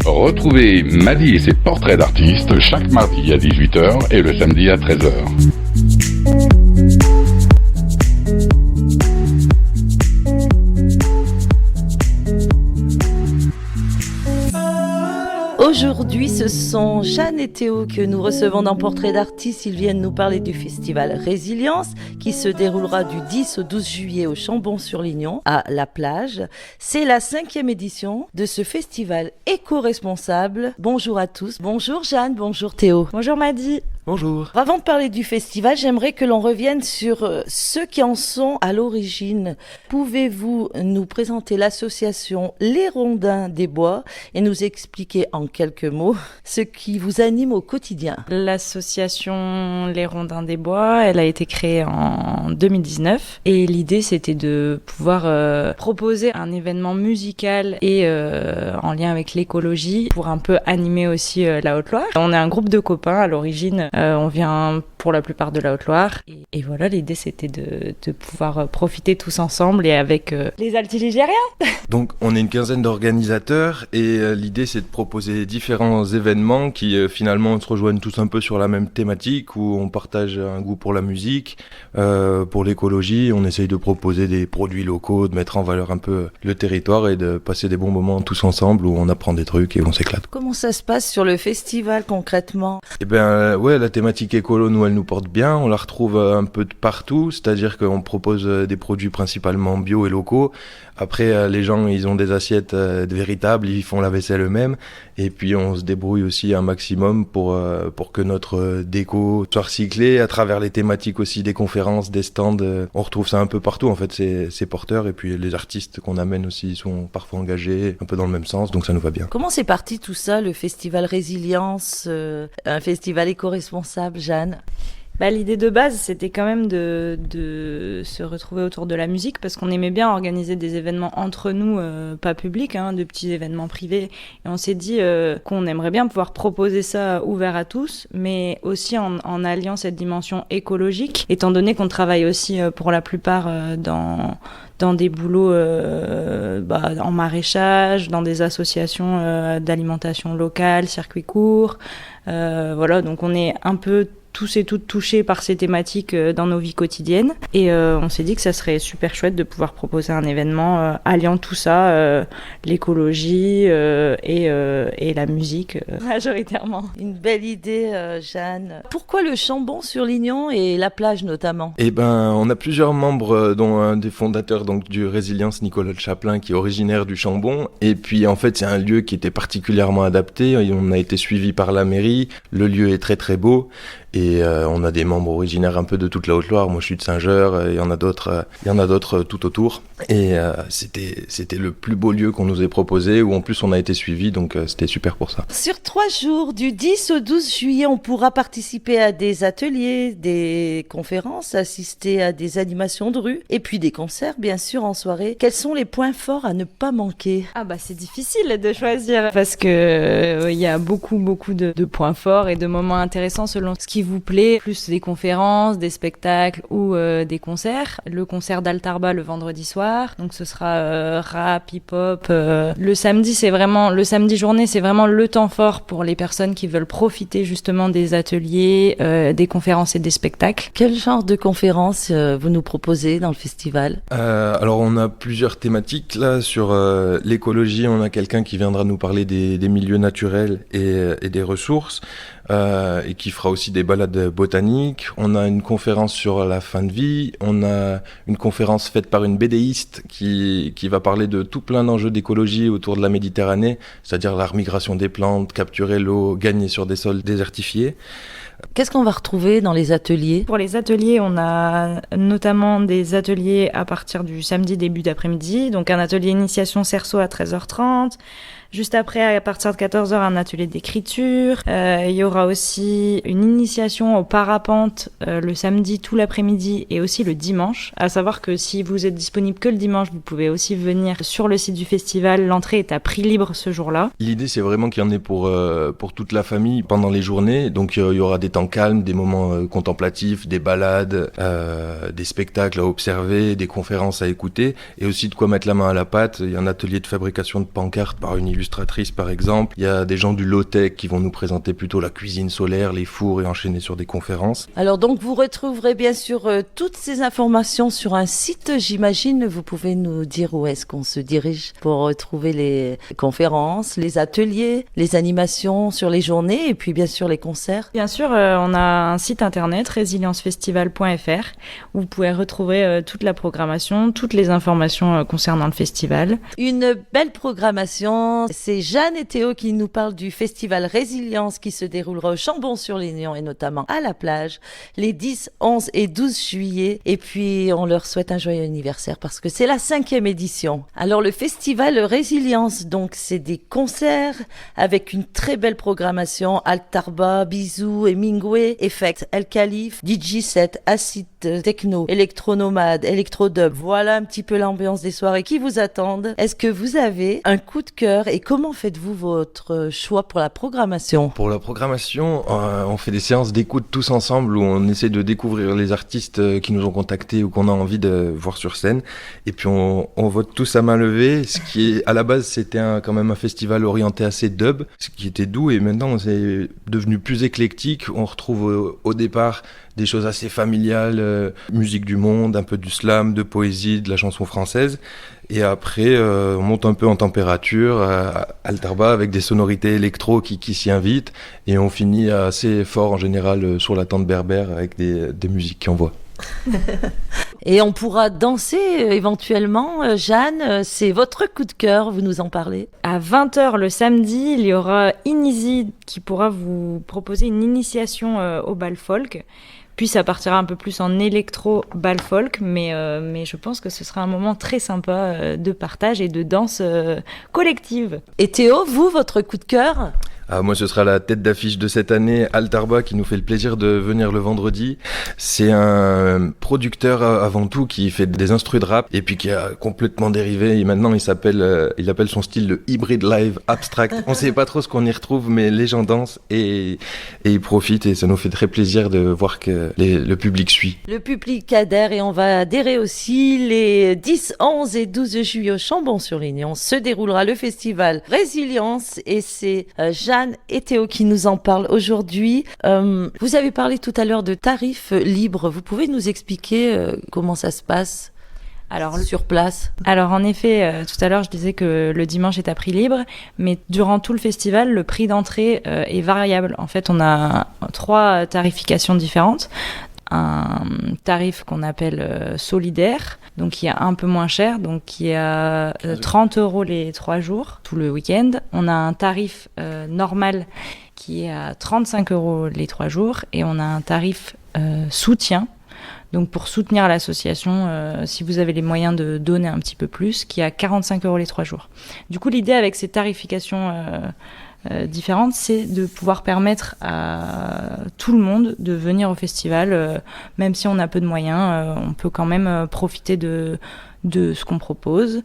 Retrouvez Madi et ses portraits d'artistes chaque mardi à 18h et le samedi à 13h. Aujourd'hui, ce sont Jeanne et Théo que nous recevons dans Portrait d'artistes. Ils viennent nous parler du festival Résilience qui se déroulera du 10 au 12 juillet au Chambon-sur-Lignon, à La Plage. C'est la 5e édition de ce festival éco-responsable. Bonjour à tous. Bonjour Jeanne, bonjour Théo. Bonjour Madi. Bonjour. Avant de parler du festival, j'aimerais que l'on revienne sur ceux qui en sont à l'origine. Pouvez-vous nous présenter l'association Les Rondins des Bois et nous expliquer en quelques mots ce qui vous anime au quotidien? L'association Les Rondins des Bois, elle a été créée en 2019 et l'idée c'était de pouvoir proposer un événement musical et en lien avec l'écologie pour un peu animer aussi la Haute-Loire. On est un groupe de copains à l'origine. On vient pour la plupart de la Haute-Loire. Et voilà, l'idée c'était de pouvoir profiter tous ensemble et avec les altiligériens. Donc on est une quinzaine d'organisateurs et l'idée c'est de proposer différents événements qui finalement se rejoignent tous un peu sur la même thématique où on partage un goût pour la musique, pour l'écologie. On essaye de proposer des produits locaux, de mettre en valeur un peu le territoire et de passer des bons moments tous ensemble où on apprend des trucs et on s'éclate. Comment ça se passe sur le festival concrètement? Ouais, la thématique écolo, nous, elle nous porte bien. On la retrouve un peu de partout, c'est-à-dire qu'on propose des produits principalement bio et locaux. Après, les gens, ils ont des assiettes véritables, ils font la vaisselle eux-mêmes. Et puis, on se débrouille aussi un maximum pour que notre déco soit recyclée à travers les thématiques aussi des conférences, des stands. On retrouve ça un peu partout, en fait, c'est porteur. Et puis, les artistes qu'on amène aussi sont parfois engagés un peu dans le même sens, donc ça nous va bien. Comment c'est parti tout ça, le festival Résilience, un festival éco-responsable, Jeanne? L'idée de base, c'était quand même de se retrouver autour de la musique parce qu'on aimait bien organiser des événements entre nous, pas publics, de petits événements privés. Et on s'est dit qu'on aimerait bien pouvoir proposer ça ouvert à tous, mais aussi en alliant cette dimension écologique, étant donné qu'on travaille aussi pour la plupart dans des boulots en maraîchage, dans des associations d'alimentation locale, circuits courts. Voilà, donc on est un peu tous et toutes touchés par ces thématiques dans nos vies quotidiennes. Et on s'est dit que ça serait super chouette de pouvoir proposer un événement alliant tout ça, l'écologie et la musique majoritairement. Une belle idée, Jeanne. Pourquoi le Chambon-sur-Lignon et la plage notamment? On a plusieurs membres, dont un des fondateurs donc, du Résilience, Nicolas Chaplin, qui est originaire du Chambon. Et puis en fait, c'est un lieu qui était particulièrement adapté. On a été suivi par la mairie. Le lieu est très très beau. Et on a des membres originaires un peu de toute la Haute-Loire. Moi, je suis de Saint-Geur. Il y en a d'autres tout autour. Et c'était le plus beau lieu qu'on nous ait proposé, où en plus on a été suivis. Donc c'était super pour ça. Sur 3 jours, du 10 au 12 juillet, on pourra participer à des ateliers, des conférences, assister à des animations de rue, et puis des concerts, bien sûr, en soirée. Quels sont les points forts à ne pas manquer? C'est difficile de choisir parce que il y a beaucoup de points forts et de moments intéressants selon ce qui vous plaît, plus des conférences, des spectacles ou des concerts. Le concert d'Altarba le vendredi soir, donc ce sera rap, hip-hop. Le samedi journée, c'est vraiment le temps fort pour les personnes qui veulent profiter justement des ateliers, des conférences et des spectacles. Quel genre de conférences vous nous proposez dans le festival? Alors on a plusieurs thématiques là sur l'écologie. On a quelqu'un qui viendra nous parler des milieux naturels et des ressources. Et qui fera aussi des balades botaniques. On a une conférence sur la fin de vie. On a une conférence faite par une BDiste qui va parler de tout plein d'enjeux d'écologie autour de la Méditerranée, c'est-à-dire la remigration des plantes, capturer l'eau, gagner sur des sols désertifiés. Qu'est-ce qu'on va retrouver dans les ateliers? Pour les ateliers, on a notamment des ateliers à partir du samedi début d'après-midi, donc un atelier initiation cerceau à 13h30, Juste après, à partir de 14h, un atelier d'écriture. Il y aura aussi une initiation au parapente le samedi tout l'après-midi et aussi le dimanche. À savoir que si vous êtes disponible que le dimanche, vous pouvez aussi venir sur le site du festival. L'entrée est à prix libre ce jour-là. L'idée, c'est vraiment qu'il y en ait pour toute la famille pendant les journées. Donc, il y aura des temps calmes, des moments contemplatifs, des balades, des spectacles à observer, des conférences à écouter et aussi de quoi mettre la main à la pâte. Il y a un atelier de fabrication de pancartes par une illustratrice, par exemple. Il y a des gens du low-tech qui vont nous présenter plutôt la cuisine solaire, les fours et enchaîner sur des conférences. Alors donc vous retrouverez bien sûr toutes ces informations sur un site, j'imagine. Vous pouvez nous dire où est-ce qu'on se dirige pour retrouver les conférences, les ateliers, les animations sur les journées et puis bien sûr les concerts. Bien sûr, on a un site internet, résiliencefestival.fr, où vous pouvez retrouver toute la programmation, toutes les informations concernant le festival. Une belle programmation. C'est Jeanne et Théo qui nous parlent du festival Résilience qui se déroulera au Chambon-sur-Lignon et notamment à la plage les 10, 11 et 12 juillet. Et puis on leur souhaite un joyeux anniversaire parce que c'est la 5e édition. Alors le festival Résilience, donc c'est des concerts avec une très belle programmation. Altarba, Bisou et Mingwe, Effect, El Khalif, DJ Set, Acid Techno, Electronomade, Electrodub. Voilà un petit peu l'ambiance des soirées qui vous attendent. Est-ce que vous avez un coup de cœur et comment faites-vous votre choix pour la programmation ? Pour la programmation, on fait des séances d'écoute tous ensemble où on essaie de découvrir les artistes qui nous ont contactés ou qu'on a envie de voir sur scène. Et puis on vote tous à main levée. Ce qui est, à la base, c'était quand même un festival orienté assez dub, ce qui était doux. Et maintenant, c'est devenu plus éclectique. On retrouve au départ des choses assez familiales, musique du monde, un peu du slam, de poésie, de la chanson française. Et après, on monte un peu en température à Altarba avec des sonorités électro qui s'y invitent. Et on finit assez fort en général sur la tente berbère avec des musiques qui envoient. Et on pourra danser éventuellement. Jeanne, c'est votre coup de cœur, vous nous en parlez. À 20h le samedi, il y aura Ineasy qui pourra vous proposer une initiation au bal folk. Puis ça partira un peu plus en électro bal folk, mais je pense que ce sera un moment très sympa de partage et de danse collective. Et Théo, vous, votre coup de cœur ? Moi, ce sera la tête d'affiche de cette année, Altarba, qui nous fait le plaisir de venir le vendredi. C'est un producteur avant tout qui fait des instrus de rap et puis qui a complètement dérivé. Et maintenant, il appelle son style le hybrid live abstract. On sait pas trop ce qu'on y retrouve, mais les gens dansent et ils profitent et ça nous fait très plaisir de voir que le public suit. Le public adhère et on va adhérer aussi. Les 10, 11 et 12 juillet au Chambon-sur-Lignon se déroulera le festival Résilience et c'est Jeanne et Théo qui nous en parlent aujourd'hui. Vous avez parlé tout à l'heure de tarifs libres. Vous pouvez nous expliquer comment ça se passe sur place ? Alors en effet, tout à l'heure je disais que le dimanche est à prix libre, mais durant tout le festival, le prix d'entrée est variable. En fait, on a 3 tarifications différentes. Un tarif qu'on appelle solidaire, donc qui est un peu moins cher, donc qui est à 30 € les 3 jours, tout le week-end. On a un tarif normal qui est à 35 € les 3 jours, et on a un tarif soutien, donc pour soutenir l'association, si vous avez les moyens de donner un petit peu plus, qui est à 45 € les 3 jours. Du coup, l'idée avec ces tarifications différentes, c'est de pouvoir permettre à tout le monde de venir au festival, même si on a peu de moyens, on peut quand même profiter de ce qu'on propose.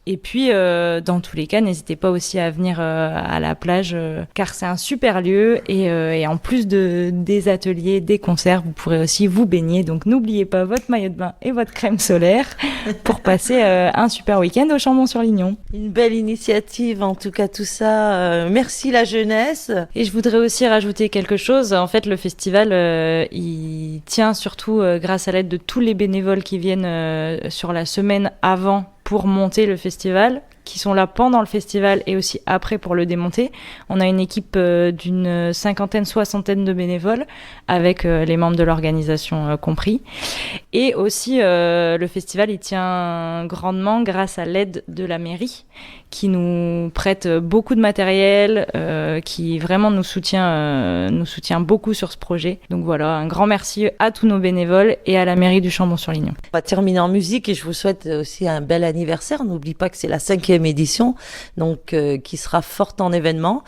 Et puis, dans tous les cas, n'hésitez pas aussi à venir à la plage, car c'est un super lieu. Et en plus des ateliers, des concerts, vous pourrez aussi vous baigner. Donc, n'oubliez pas votre maillot de bain et votre crème solaire pour passer un super week-end au Chambon-sur-Lignon. Une belle initiative, en tout cas, tout ça. Merci la jeunesse. Et je voudrais aussi rajouter quelque chose. En fait, le festival, il tient surtout grâce à l'aide de tous les bénévoles qui viennent sur la semaine avant pour monter le festival, qui sont là pendant le festival et aussi après pour le démonter. On a une équipe d'une 50aine, 60aine de bénévoles, avec les membres de l'organisation compris. Et aussi, le festival, il tient grandement grâce à l'aide de la mairie, qui nous prête beaucoup de matériel, qui vraiment nous soutient beaucoup sur ce projet. Donc voilà, un grand merci à tous nos bénévoles et à la mairie du Chambon-sur-Lignon. On va terminer en musique et je vous souhaite aussi un bel anniversaire. N'oublie pas que c'est la 5e 5e édition, donc qui sera forte en événements.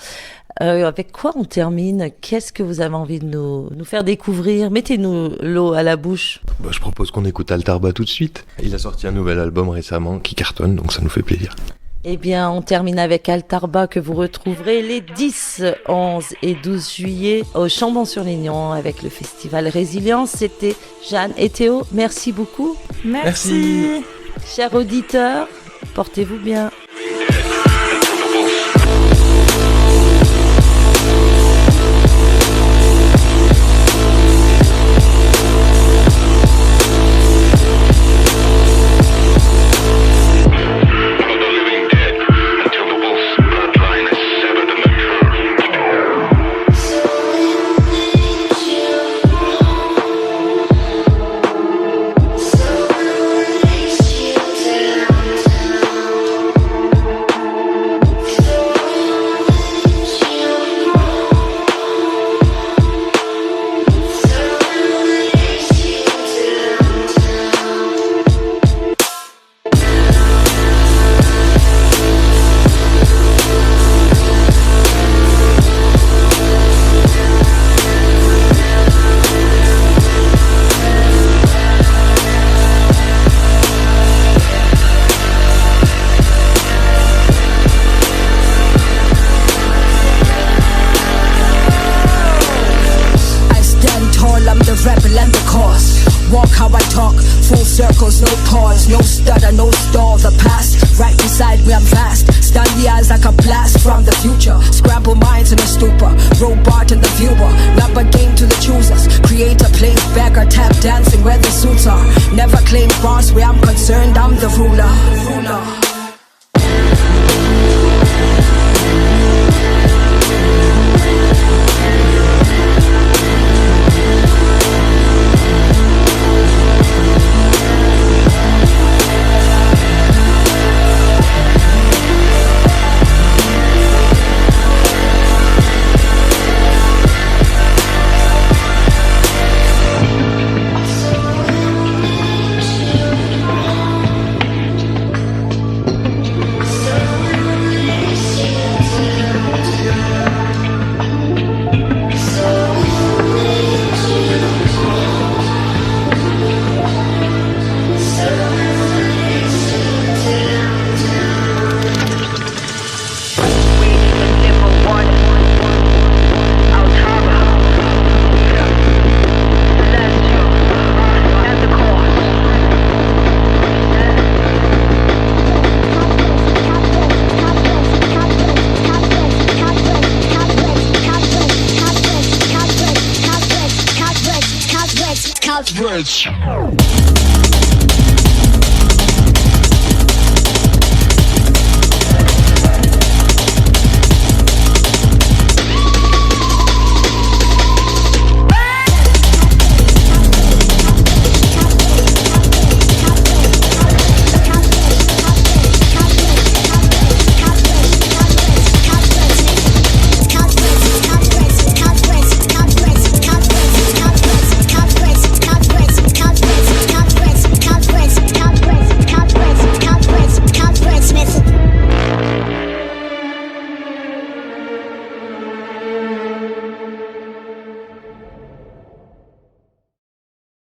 Avec quoi on termine? Qu'est-ce que vous avez envie de nous faire découvrir? Mettez-nous l'eau à la bouche. Je propose qu'on écoute Altarba tout de suite. Il a sorti un nouvel album récemment qui cartonne, donc ça nous fait plaisir. Eh bien, on termine avec Altarba que vous retrouverez les 10, 11 et 12 juillet au Chambon-sur-Lignon avec le festival Résilience. C'était Jeanne et Théo. Merci beaucoup. Merci. Chers auditeurs, portez-vous bien. circles, no pause, no stutter, no stall. The past, right beside me, I'm fast. Stun the eyes like a blast from the future. Scramble minds in a stupor, robot in the viewer. Rap a game to the choosers. Create a place, beggar, tap dancing where the suits are. Never claim boss, where I'm concerned, I'm the ruler. Rich.